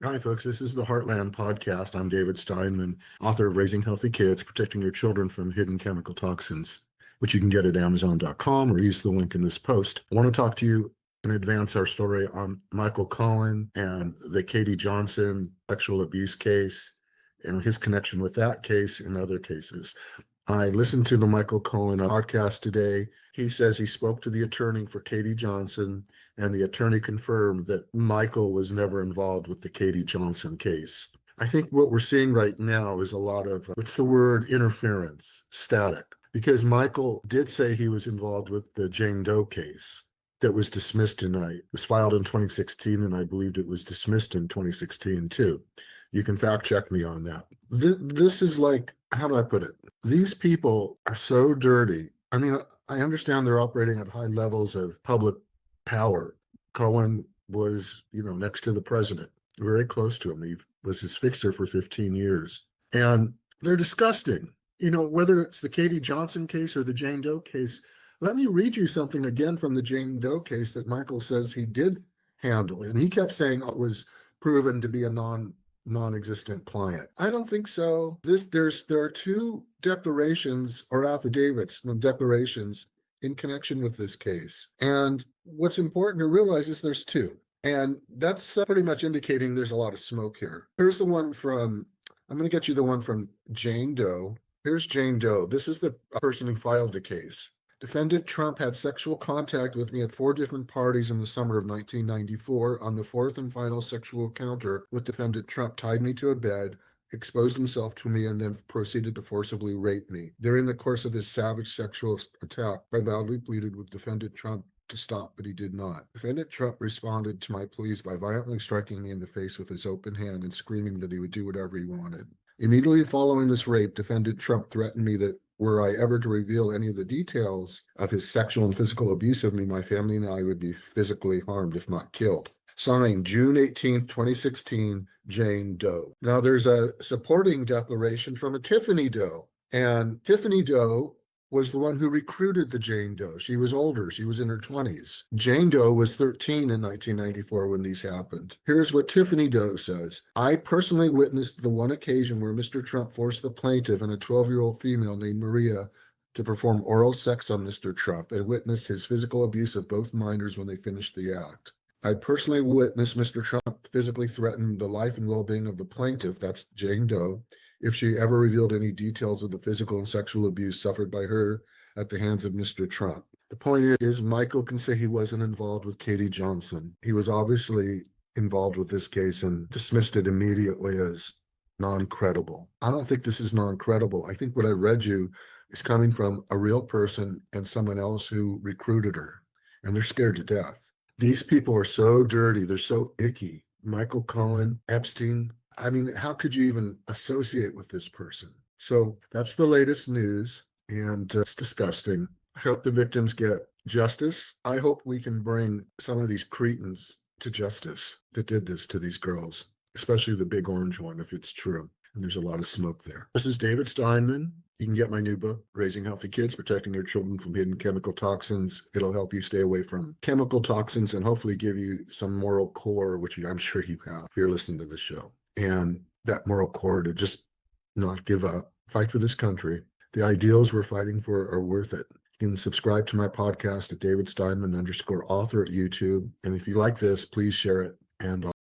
Hi, folks. This is the Heartland Podcast. I'm David Steinman, author of Raising Healthy Kids, Protecting Your Children from Hidden Chemical Toxins, which you can get at Amazon.com or use the link in this post. I want to talk to you and advance our story on Michael Cohen and the Katie Johnson sexual abuse case and his connection with that case and other cases. I listened to the Michael Cohen podcast today. He says he spoke to the attorney for Katie Johnson, and the attorney confirmed that Michael was never involved with the Katie Johnson case. I think what we're seeing right now is a lot of, what's the word, interference, static, because Michael did say he was involved with the Jane Doe case that was dismissed tonight. It was filed in 2016, and I believed it was dismissed in 2016 too. You can fact check me on that. This is like, how do I put it? These people are so dirty. I mean, I understand they're operating at high levels of public power. Cohen was, next to the president, very close to him. He was his fixer for 15 years. And they're disgusting. Whether it's the Katie Johnson case or the Jane Doe case, let me read you something again from the Jane Doe case that Michael says he did handle. And he kept saying it was proven to be a non-existent client. I don't think so. There are two declarations or affidavits, declarations in connection with this case. And what's important to realize is there's two. And that's pretty much indicating there's a lot of smoke here. Here's the one I'm going to get you the one from Jane Doe. Here's Jane Doe. This is the person who filed the case. Defendant Trump had sexual contact with me at 4 different parties in the summer of 1994. On the fourth and final sexual encounter with defendant Trump, tied me to a bed, exposed himself to me, and then proceeded to forcibly rape me. During the course of this savage sexual attack, I loudly pleaded with defendant Trump to stop, but he did not. Defendant Trump responded to my pleas by violently striking me in the face with his open hand and screaming that he would do whatever he wanted. Immediately following this rape, defendant Trump threatened me that were I ever to reveal any of the details of his sexual and physical abuse of me, my family and I would be physically harmed, if not killed. Signed, June 18th, 2016, Jane Doe. Now, there's a supporting declaration from a Tiffany Doe. And Tiffany Doe was the one who recruited the Jane Doe. She was older. She was in her 20s. Jane Doe was 13 in 1994 when these happened. Here's what Tiffany Doe says. I personally witnessed the one occasion where Mr. Trump forced the plaintiff and a 12-year-old female named Maria to perform oral sex on Mr. Trump and witnessed his physical abuse of both minors when they finished the act. I personally witnessed Mr. Trump physically threaten the life and well-being of the plaintiff, that's Jane Doe, if she ever revealed any details of the physical and sexual abuse suffered by her at the hands of Mr. Trump. The point is, Michael can say he wasn't involved with Katie Johnson. He was obviously involved with this case and dismissed it immediately as non-credible. I don't think this is non-credible. I think what I read you is coming from a real person and someone else who recruited her, and they're scared to death. These people are so dirty. They're so icky. Michael Cohen, Epstein. I mean, how could you even associate with this person? So that's the latest news, and it's disgusting. I hope the victims get justice. I hope we can bring some of these cretins to justice that did this to these girls, especially the big orange one, if it's true. And there's a lot of smoke there. This is David Steinman. You can get my new book, Raising Healthy Kids, Protecting Your Children from Hidden Chemical Toxins. It'll help you stay away from chemical toxins and hopefully give you some moral core, which I'm sure you have if you're listening to this show. And that moral core to just not give up, fight for this country. The ideals we're fighting for are worth it. You can subscribe to my podcast at David Steinman _author at YouTube. And if you like this, please share it. And